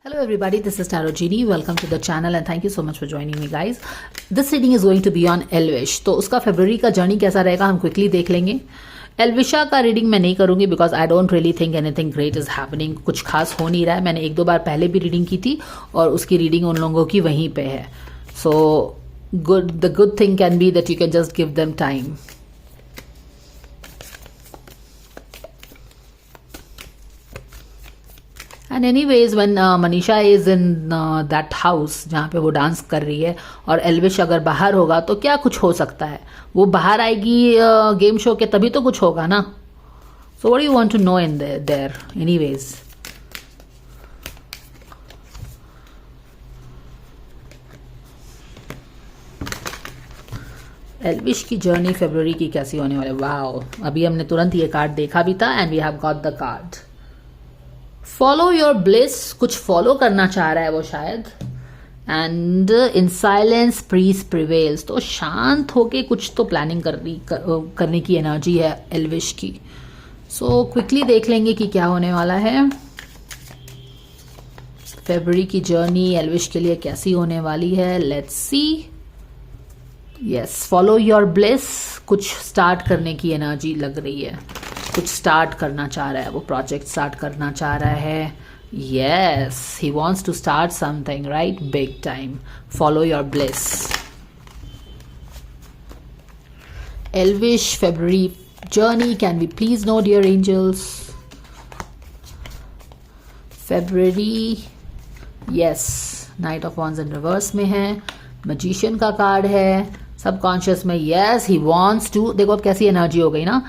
Hello everybody, this is Tarot Genie. Welcome to the channel and thank you so much for joining me guys. This reading is going to be on Elvish. तो उसका फरवरी का journey कैसा रहेगा हम quickly देख लेंगे. एल्विशा का reading मैं नहीं करूंगी because I don't really think anything great is happening. कुछ खास हो नहीं रहा है. मैंने एक दो बार पहले भी रीडिंग की थी और उसकी रीडिंग उन लोगों की वहीं पे है. So the good thing can be that you can just give them time. And anyways when Manisha is in that house जहाँ पे वो डांस कर रही है और एल्विश अगर बाहर होगा तो क्या कुछ हो सकता है. वो बाहर आएगी गेम शो के तभी तो कुछ होगा ना. So what you want to know in there anyways. Elvish की जर्नी फरवरी की कैसी होने वाली. वाओ, अभी हमने तुरंत ये कार्ड देखा भी था and we have got the card. Follow your bliss. कुछ फॉलो करना चाह रहा है वो शायद. And in silence peace prevails. तो शांत होके कुछ तो प्लानिंग करने की एनर्जी है एल्विश की. सो क्विकली देख लेंगे कि क्या होने वाला है. फरवरी की जर्नी एल्विश के लिए कैसी होने वाली है. Let's see. Yes, follow your bliss. कुछ स्टार्ट करने की एनर्जी लग रही है. कुछ स्टार्ट करना चाह रहा है वो. प्रोजेक्ट स्टार्ट करना चाह रहा है. Yes, he wants to start something right. Big time. Follow your bliss. Elvish February journey. Can we please know dear angels. February. Yes, knight of wands in reverse में है. मैजिशियन का कार्ड है. Subconscious में yes he wants to. देखो अब कैसी energy हो गई ना.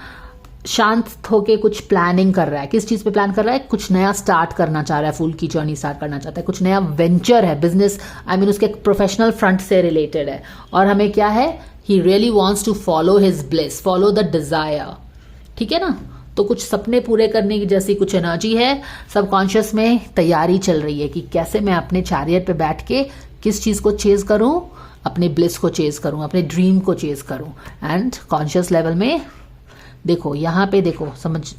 शांत होके कुछ प्लानिंग कर रहा है. किस चीज पे प्लान कर रहा है. कुछ नया स्टार्ट करना चाह रहा है. फूल की जर्नी स्टार्ट करना चाहता है. कुछ नया वेंचर है. बिजनेस आई मीन उसके प्रोफेशनल फ्रंट से रिलेटेड है. और हमें क्या है. He really wants to follow his bliss. Follow the desire. ठीक है ना. तो कुछ सपने पूरे करने की जैसी कुछ एनर्जी है. सबकॉन्शियस में तैयारी चल रही है कि कैसे मैं अपने चैरियट पे बैठ के किस चीज को चेज करूं. अपने ब्लिस को चेज करूं. अपने ड्रीम को चेज करूं. एंड कॉन्शियस लेवल में देखो यहाँ पे देखो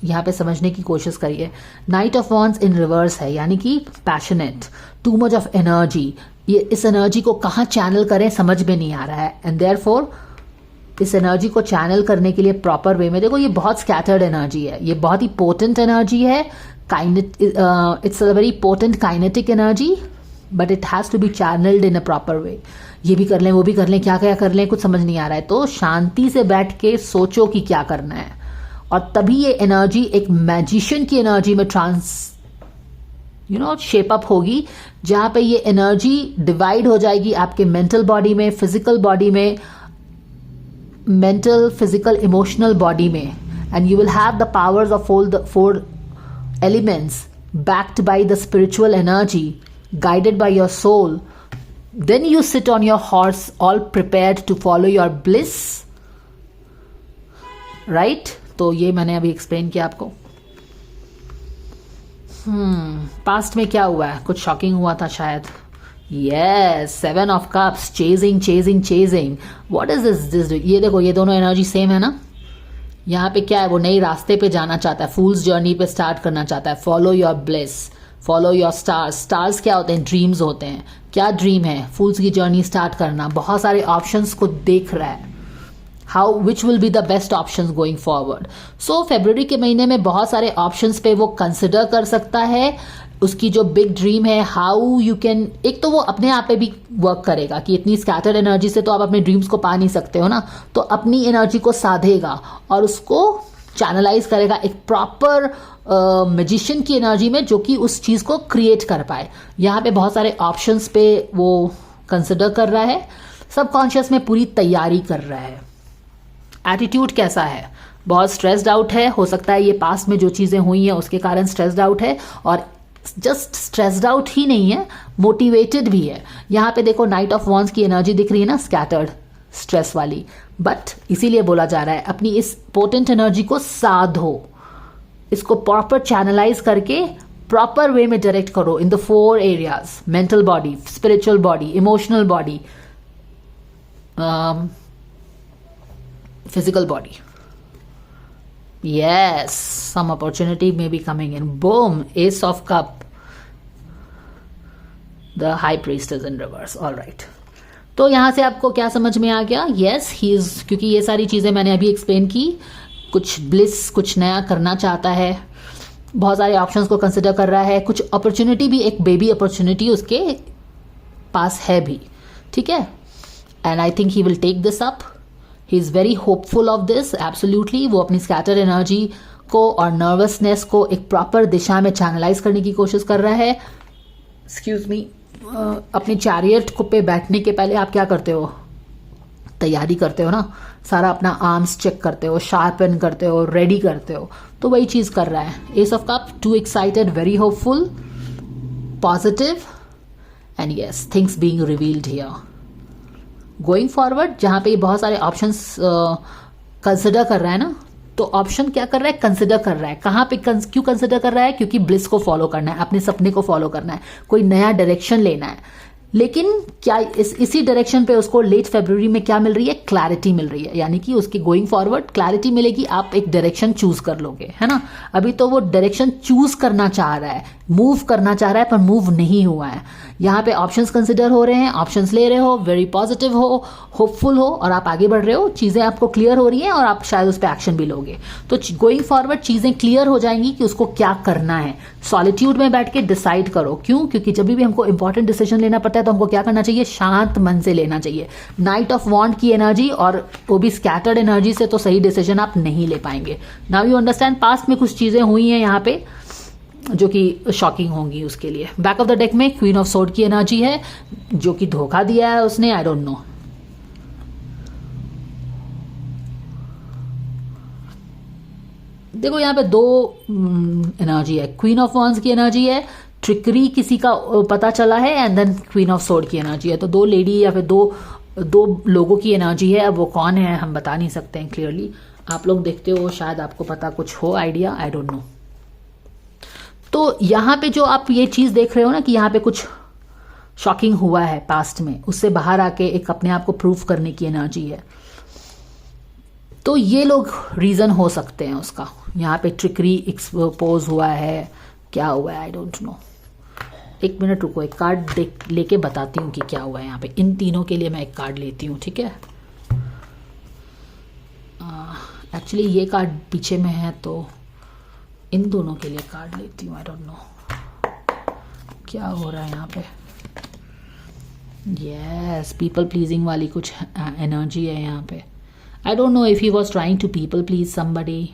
यहाँ पे समझने की कोशिश करिए. Night of wands in reverse है यानी कि passionate. Too much of energy. ये इस एनर्जी को कहाँ चैनल करें समझ में नहीं आ रहा है. एंड देयरफॉर इस एनर्जी को चैनल करने के लिए प्रॉपर वे में देखो ये बहुत स्कैटर्ड एनर्जी है. ये बहुत ही पोटेंट एनर्जी है. It's a very potent kinetic energy but it has to be channelled in a proper way. ये भी कर लें वो भी कर लें क्या क्या कर लें कुछ समझ नहीं आ रहा है. तो शांति से बैठ के सोचो कि क्या करना है. और तभी ये एनर्जी एक मैजिशियन की एनर्जी में शेप अप होगी. जहां पे ये एनर्जी डिवाइड हो जाएगी आपके मेंटल बॉडी में, फिजिकल बॉडी में, मेंटल फिजिकल इमोशनल बॉडी में. And you will have the powers of all the 4 elements backed by the spiritual energy, guided by your soul. Then you sit on your horse all prepared to follow your bliss. Right? तो ये मैंने अभी explain किया आपको. Past में क्या हुआ है. कुछ शॉकिंग हुआ था शायद. Yes, 7 of cups. chasing. What is this? ये देखो ये दोनों एनर्जी सेम है ना. यहाँ पे क्या है. वो नई रास्ते पे जाना चाहता है. फूल्स जर्नी पे स्टार्ट करना चाहता है. Follow your bliss. Follow your stars. Stars क्या होते हैं. ड्रीम्स होते हैं. क्या ड्रीम है. फूल्स की जर्नी स्टार्ट करना. बहुत सारे ऑप्शंस को देख रहा है. How which will be the best options going forward. So फरवरी के महीने में बहुत सारे ऑप्शंस पे वो कंसिडर कर सकता है. उसकी जो बिग ड्रीम है हाउ यू कैन. एक तो वो अपने आप पे भी वर्क करेगा कि इतनी स्कैटर्ड एनर्जी से तो आप अपने ड्रीम्स को पा नहीं सकते हो ना. तो अपनी एनर्जी को साधेगा और उसको चैनलाइज करेगा एक प्रॉपर मैजिशियन की एनर्जी में जो कि उस चीज को क्रिएट कर पाए. यहाँ पे बहुत सारे ऑप्शंस पे वो कंसिडर कर रहा है. सबकॉन्शियस में पूरी तैयारी कर रहा है. एटीट्यूड कैसा है. बहुत स्ट्रेस्ड आउट है. हो सकता है ये पास्ट में जो चीजें हुई हैं उसके कारण स्ट्रेस्ड आउट है. और जस्ट स्ट्रेस्ड आउट ही नहीं है, मोटिवेटेड भी है. यहाँ पे देखो नाइट ऑफ वॉन्ड्स की एनर्जी दिख रही है ना. स्कैटर्ड स्ट्रेस वाली. बट इसीलिए बोला जा रहा है अपनी इस पोटेंट एनर्जी को साधो. इसको प्रॉपर चैनलाइज करके प्रॉपर वे में डायरेक्ट करो in the 4 areas. Mental body, spiritual body, emotional body, physical body. Yes, some opportunity may be coming in. Boom, Ace of Cup. The high priestess in reverse. Alright, तो यहां से आपको क्या समझ में आ गया? यस, ही इज, क्योंकि ये सारी चीजें मैंने अभी एक्सप्लेन की. कुछ ब्लिस, कुछ नया करना चाहता है, बहुत सारे ऑप्शंस को कंसिडर कर रहा है, कुछ अपॉर्चुनिटी भी, एक बेबी अपॉर्चुनिटी उसके पास है भी. ठीक है, and I think he will take this up. He is very hopeful of this. Absolutely वो अपनी स्कैटर्ड एनर्जी को और नर्वसनेस को एक प्रॉपर दिशा में चैनलाइज करने की कोशिश कर रहा है. Excuse me. अपने चैरियट को पे बैठने के पहले आप क्या करते हो? तैयारी करते हो ना, सारा अपना आर्म्स चेक करते हो, शार्पन करते हो, रेडी करते हो. तो वही चीज कर रहा है. S of cup, to excited, very hopeful, positive, and yes, things being revealed here. Going forward, जहां पे बहुत सारे ऑप्शंस कंसिडर कर रहा है ना, तो ऑप्शन क्या कर रहा है? कंसिडर कर रहा है. कहां पे क्यों कंसिडर कर रहा है? क्योंकि ब्लिस को फॉलो करना है, अपने सपने को फॉलो करना है, कोई नया डायरेक्शन लेना है. लेकिन क्या इसी डायरेक्शन पे उसको लेट फरवरी में क्या मिल रही है? क्लैरिटी मिल रही है. यानी कि उसकी गोइंग फॉरवर्ड क्लैरिटी मिलेगी. आप एक डायरेक्शन चूज कर लोगे, है ना. अभी तो वो डायरेक्शन चूज करना चाह रहा है, मूव करना चाह रहा है, पर मूव नहीं हुआ है. यहाँ पे ऑप्शंस कंसिडर हो रहे हैं, ऑप्शंस ले रहे हो, वेरी पॉजिटिव हो, होपफुल हो, और आप आगे बढ़ रहे हो. चीजें आपको क्लियर हो रही हैं और आप शायद उस पर एक्शन भी लोगे. तो गोइंग फॉरवर्ड चीजें क्लियर हो जाएंगी कि उसको क्या करना है. सॉलिट्यूड में बैठ के डिसाइड करो. क्यों? क्योंकि जब भी हमको इंपॉर्टेंट डिसीजन लेना पड़ता है तो हमको क्या करना चाहिए? शांत मन से लेना चाहिए. नाइट ऑफ वॉन्ड की एनर्जी और वो भी स्कैटर्ड एनर्जी से तो सही डिसीजन आप नहीं ले पाएंगे. Now you understand. पास्ट में कुछ चीजें हुई हैं यहाँ पे जो कि शॉकिंग होंगी उसके लिए. बैक ऑफ द डेक में क्वीन ऑफ सोर्ड की एनर्जी है, जो कि धोखा दिया है उसने. I don't know. देखो यहाँ पे दो एनर्जी है. क्वीन ऑफ वॉन्ड्स की एनर्जी है, ट्रिकरी किसी का पता चला है, and then queen of sword की एनर्जी है. तो दो लेडी या फिर दो लोगों की एनर्जी है. अब वो कौन है हम बता नहीं सकते हैं क्लियरली. आप लोग देखते हो, शायद आपको पता कुछ हो, आइडिया. I don't no. तो यहाँ पे जो आप ये चीज देख रहे हो ना कि यहाँ पे कुछ शॉकिंग हुआ है पास्ट में, उससे बाहर आके एक अपने आप को प्रूव करने की एनर्जी है. तो ये लोग रीजन हो सकते हैं उसका. यहाँ पे ट्रिकरी एक्सपोज हुआ है, क्या हुआ है आई डोंट नो. एक मिनट रुको, एक कार्ड लेके बताती हूँ कि क्या हुआ है यहाँ पे. इन तीनों के लिए मैं एक कार्ड लेती हूँ, ठीक है. एक्चुअली ये कार्ड पीछे में है, तो इन दोनों के लिए कार्ड लेती हूँ. आई डोंट नो क्या हो रहा है यहाँ पे. यस, पीपल प्लीजिंग वाली कुछ एनर्जी है यहाँ पे. I don't know if he was trying to people please somebody.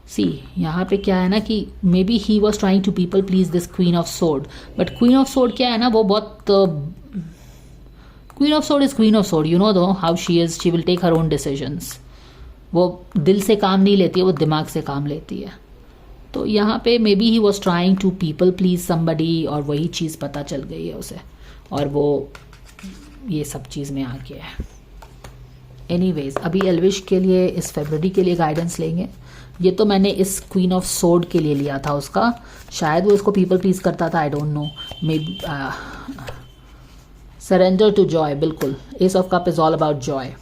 See यहाँ पे क्या है ना कि maybe he was trying to people please this queen of sword. But queen of sword क्या है ना, वो बहुत queen of sword is queen of sword. You know though how she is. She will take her own decisions. वो दिल से काम नहीं लेती है, वो दिमाग से काम लेती है. तो यहाँ पे maybe he was trying to people please somebody, और वही चीज़ पता चल गई है उसे, और वो ये सब चीज़ में आ गया है. एनीवेज, अभी एल्विश के लिए इस फरवरी के लिए गाइडेंस लेंगे. ये तो मैंने इस क्वीन ऑफ सोर्ड के लिए लिया था उसका. शायद वो इसको पीपल प्लीज करता था, I don't know. May surrender to joy, बिल्कुल. Ace of cup is all about joy.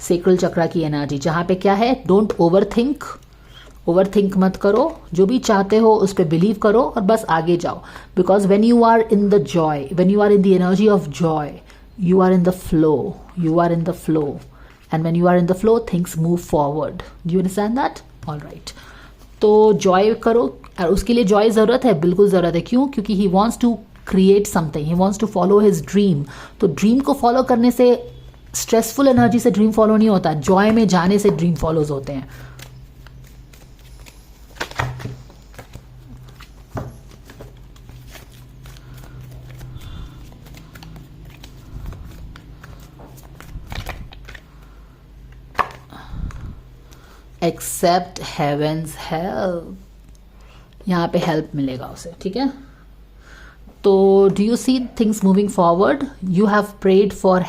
Sacral chakra की एनर्जी, जहाँ पे क्या है, डोंट ओवर थिंक मत करो. जो भी चाहते हो उस पर बिलीव करो और बस आगे जाओ. Because when you are in the joy, when you are in the energy of joy, you are in the flow, and when you are in the flow things move forward. Do you understand that? All right. तो Joy करो, और उसके लिए Joy ज़रूरत है, बिल्कुल ज़रूरत है. क्यों? क्योंकि he wants to create something, he wants to follow his dream. तो ड्रीम को फॉलो करने से, स्ट्रेसफुल एनर्जी से ड्रीम फॉलो नहीं होता, जॉय में जाने से ड्रीम फॉलोज होते हैं. एक्सेप्ट हेवेंस हेल्प, यहाँ पे हेल्प मिलेगा उसे, ठीक है. तो do you see things moving forward? You have prayed for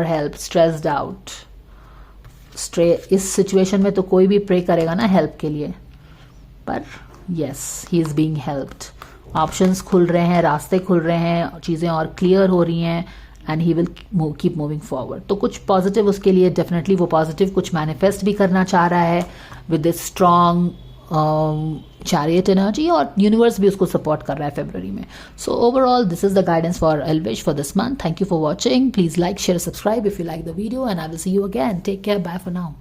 help, stressed out. इस सिचुएशन में तो कोई भी प्रे करेगा ना हेल्प के लिए, पर yes, he is being helped. Options खुल रहे हैं, रास्ते खुल रहे हैं, चीज़ें और क्लियर हो रही हैं, and he will keep moving forward. तो कुछ पॉजिटिव उसके लिए, डेफिनेटली वो पॉजिटिव कुछ मैनिफेस्ट भी करना चाह रहा है with this strong chariot energy और यूनिवर्स भी उसको सपोर्ट कर रहा है फरवरी में. So overall this is the guidance for Elvish for this month. Thank you for watching. Please like, share, subscribe if you like the video, and I will see you again. Take care. Bye for now.